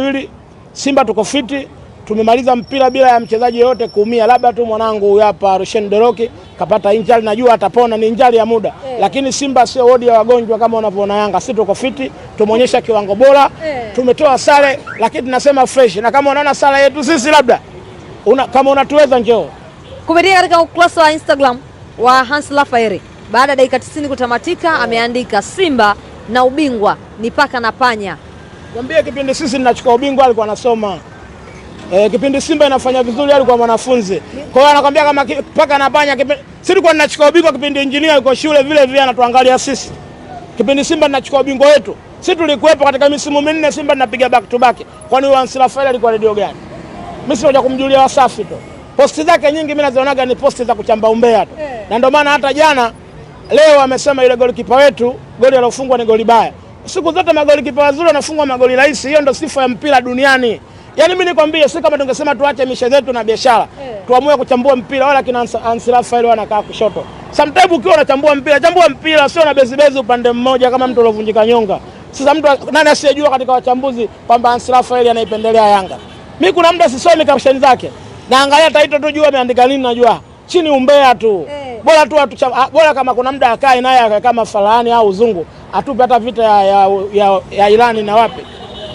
viwili. Simba tuko fiti, tumemaliza mpira bila ya mchezaji yote kuumia, labda tu mwanangu huyu hapa Rushen Deroki kapata injali, najua atapona, ni injali ya muda. Lakini Simba sio wodi ya wagonjwa kama unavyoona Yanga. Sisi tuko fiti, tumeonyesha kiwango bora, tumetoa sare, lakini tunasema fresh. Na kama unaona sare yetu sisi labda kama unatuweza njoo. Kupitia katika ukurasa wa Instagram wa Hans Lafaeri, baada ya dakika 90 kutamatika, ameandika Simba na ubingwa ni paka na panya. Mwambie kipindi sisi tunachukua ubingwa alikuwa anasoma. Kipindi Simba inafanya vizuri alikuwa mwanafunzi. Kwa hiyo anakuambia kama paka na panya, sisi tulikuwa tunachukua ubingwa kipindi engineer yuko shule vile vile anatuangalia sisi. Kipindi Simba tunachukua ubingwa wetu, sisi tulikuwepo katika misimu minne Simba tunapiga back to back. Kwani Hans Lafaeri alikuwa radio gani? Mimi sio kumjulia Wasafi tu. Posti zake nyingi mimi nazionaga ni posti za kuchamba umbea tu. Na ndio maana hata jana leo amesema yule golikipa wetu goli alofungwa ni goli baya. Siku zote magolikipa wazuri wanafungwa magoli rahisi. Hiyo ndio sifa ya mpira duniani. Yaani mimi nikwambie, si kama tungesema tuache mishe zetu na biashara, tuamue kuchambua mpira, wala kina Hans Lafaeri wanakaa kushoto. Sometimes ukiwa unachambua mpira, chambua mpira, sio na bezibezi upande mmoja kama mtu alovunjika nyonga. Sasa mtu nani asiyejua katika wachambuzi kwamba Hans Lafaeri anaipendelea Yanga? Mimi kuna muda sisomi caption zake. Naangalia title tu jua ameandika nini, najua chini umbea tu. Bora tu bora kama kuna muda akae naye kama Farahani au Uzungu atupe hata vita ya Irani na wapi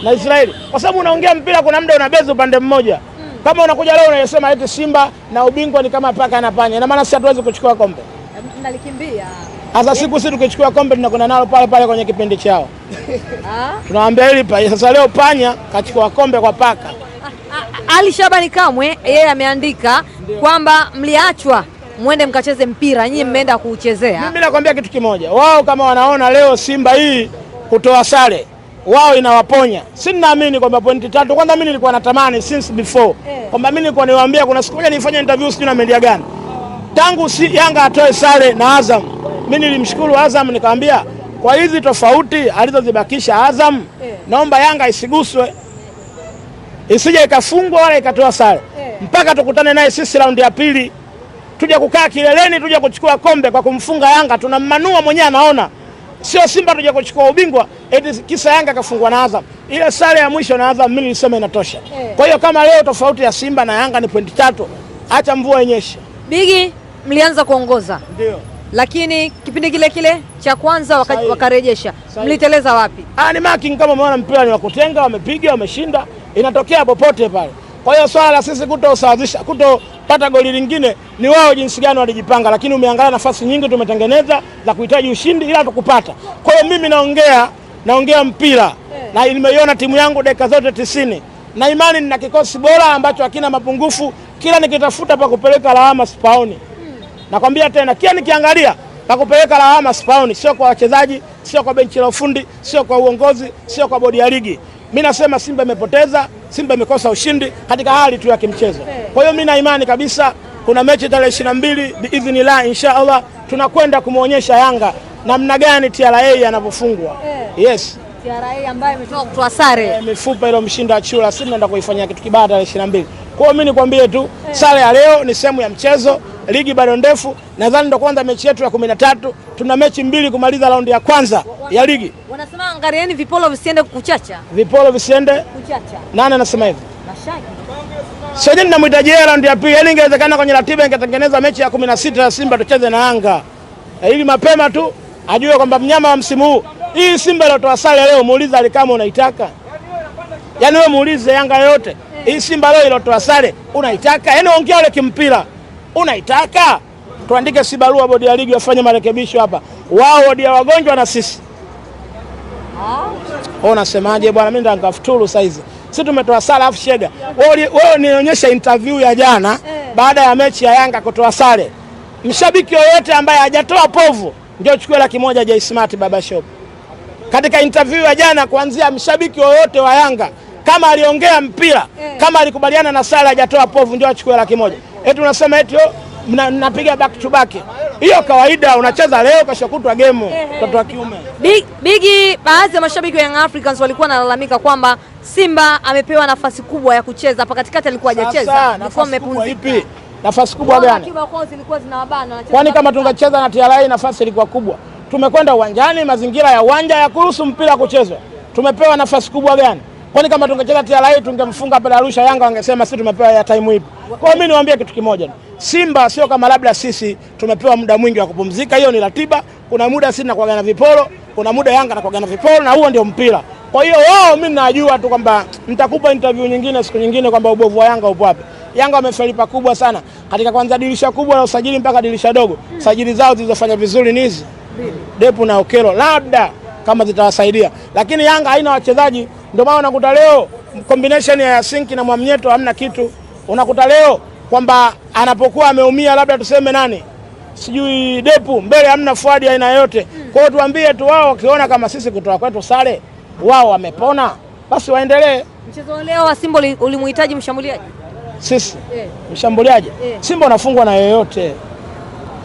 na Israeli, kwa sababu unaongea mpira kuna muda unabeza upande mmoja. Kama unakuja leo unasema eti Simba na ubingwa ni kama paka na panya, ina maana sisi hatuwezi kuchukua kombe. Mnalikimbia. Sasa siku sisi tukichukua kombe tunakwenda nalo pale pale kwenye kipindi chao. Tunawaambia hili pa sasa leo panya kachukua kombe kwa paka. Ali Shabani Kamwe yeye ameandika kwamba mliachwa muende mkacheze mpira, nyinyi mmeenda kuuchezea. Mimi nakwambia kitu kimoja, wao kama wanaona leo Simba hii kutoa sare wao inawaponya. Si ninaamini kwamba pointi 3. Kwanza mimi nilikuwa natamani since before kwamba mimi nilikuwa niwaambia, kuna siku moja nilifanya interview sijui na media gani, tangu Yanga atoe sare na Azam, mimi nilimshukuru Azam nikamwambia kwa hizi tofauti alizozibakisha Azam, naomba Yanga isiguswe, isije ikafungwa wala ikatoa sare mpaka tukutane naye sisi raundi ya pili, tuje kukaa kileleni, tuje kuchukua kombe kwa kumfunga Yanga. Tunammanua mwenyewe anaona, sio Simba tuje kuchukua ubingwa eti kisa Yanga kafungwa na Azam. Ile sare ya mwisho na Azam mimi nilisema inatosha. Kwa hiyo kama leo tofauti ya Simba na Yanga ni pointi 3, acha mvua inyeshe. Bigi mlianza kuongoza. Ndio. Lakini kipindi kile cha kwanza wakarejesha. Mliteleza wapi? Ni marking, kama umeona mpira ni wa kutenga, wamepiga, wameshinda, inatokea popote pale. Kwa hiyo swala la sisi kutosawazisha, kutopata goli lingine ni wao jinsi gani walijipanga, lakini umeangalia nafasi nyingi tumetengeneza za kuhitaji ushindi ila tukupata. Kwa hiyo mimi naongea mpira na nimeiona timu yangu dakika zote 90. Na imani nina kikosi bora ambacho hakina mapungufu, kila nikitafuta pa kupeleka lawama sipaoni. Nakwambia tena, kila nikiangalia pa kupeleka lawama sipaoni, sio kwa wachezaji, sio kwa benchi la ufundi, sio kwa uongozi, sio kwa bodi ya ligi. Mimi nasema Simba imepoteza, Simba imekosa ushindi katika hali tu ya kimchezo. Kwa hiyo mimi na imani kabisa kuna mechi tarehe 22 biidhnillah, inshallah tunakwenda kumuonyesha Yanga namna gani TRA anavyofungwa. Yes. TRA ambaye imetoka kutoa sare. Mifupa ile mshinda chura, sisi tunaenda kuifanyia kitu kibaya tarehe 22. Kwa hiyo mimi nikwambie tu sare ya leo ni sehemu ya mchezo, ligi bado ndefu. Nadhani ndo kwanza mechi yetu ya 13, tuna mechi 2 kumaliza raundi ya kwanza ya ligi. Wanasema angalieni vipolo visiende kuchacha. Vipolo visiende kuchacha. Nani anasema hivyo? Mashaki. Sasa ninamhitaji raundi ya pili. Yaani ingewezekana kwenye ratiba ingetengeneza mechi ya 16 ya Simba tucheze na Yanga. Ili mapema tu ajue kwamba mnyama wa msimu huu. Hii Simba iliyotoa sare leo, muulize alikama unaitaka. Yaani wewe muulize Yanga yote. Hii Simba leo iliyotoa sare unaitaka? Yaani ongea ile kimpira. Unaitaka? Tuandike si barua bodi ya ligi wafanye marekebisho hapa. Wao bodi ya wagonjwa na sisi. Unasemaje bwana, mimi ndo ngafuturu saizi. Sisi tumetoa sare afu shega. Wewe nionyesha interview ya jana baada ya mechi ya Yanga kutoa sare. Mshabiki yoyote ambaye hajatoa povu ndio chukue $100 J Smart Baba Shop. Katika interview ya jana kuanzia mshabiki yoyote wa Yanga kama aliongea mpira, kama alikubaliana na sare hajatoa povu ndio achukue $100. Eti unasema eti napiga back to back. Hiyo kawaida, unacheza leo kesho kutwa game mtoto wa kiume. Bigi, baadhi ya mashabiki wa Young Africans walikuwa wanalalamika kwamba Simba amepewa nafasi kubwa ya kucheza, hapa katikati alikuwa hajacheza. Nafasi kubwa ipi? Nafasi kubwa gani? Akiba kwao zilikuwa zinawabana. Kwani kama tungecheza na TRA nafasi ilikuwa kubwa? Tumekwenda uwanjani, mazingira ya uwanja ya kuruhusu mpira kuchezwa. Tumepewa nafasi kubwa gani? Kwani kama tungecheza TRA tungemfunga pale Arusha, Yanga wangesema sisi tumepewa ya time ipi? Kwa hiyo mimi niwaambie kitu kimoja. Simba sio kama labda sisi tumepewa muda mwingi wa kupumzika, hiyo ni ratiba. Kuna muda sisi tunakuwa na viporo, kuna muda Yanga anakuwa na viporo, na huo ndio mpira. Kwa hiyo wao mimi najua tu kwamba nitakupa interview nyingine siku nyingine kwamba ubovu wa Yanga upo wapi. Yanga wamefeli pakubwa sana katika kwanza dirisha kubwa la usajili mpaka dirisha dogo. Sajili zao zilizofanya vizuri ni hizi Depu na Okelo, labda kama zitawasaidia, lakini Yanga haina wachezaji. Ndio maana unakuta leo combination ya Sinki na Mwamnyeto hamna kitu. Unakuta leo kwamba anapokuwa ameumia labda tuseme nani sijui Depu, mbele hamna Fuadi aina yote. Kwa hiyo tuambie tu wao, wakiona kama sisi kutoa kwetu sare wao wamepona, basi waendelee. Mchezo leo wa Simba ulimuhitaji mshambuliaji? Sisi mshambuliaji Simba unafungwa na yoyote.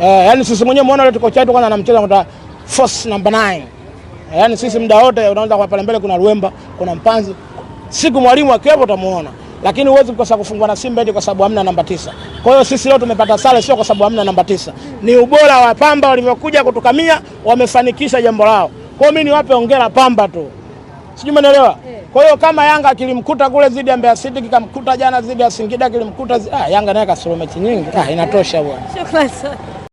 Yaani sisi mwenyewe muone leo kocha wetu kwanza anamcheza kwa force number 9. Yaani sisi muda wote unaanza kwa pale mbele kuna Ruemba, kuna Mpanzi. Siku mwalimu akiwepo utamuona. Lakini huwezi kukosa kufungwa na Simba eti kwa sababu hamna namba 9. Kwa hiyo sisi leo tumepata sare sio kwa sababu hamna namba 9. Ni ubora wa Pamba walivyokuja kutukamia, wamefanikisha jambo lao. Kwa hiyo mimi niwape hongera Pamba tu. Sijui umeelewa? Kwa hiyo kama Yanga kilimkuta kule zidi ya Mbeya City, kikamkuta jana zidi ya Singida, kilimkuta Yanga naye kasoro mechi nyingi. Inatosha bwana. Shukrani sana.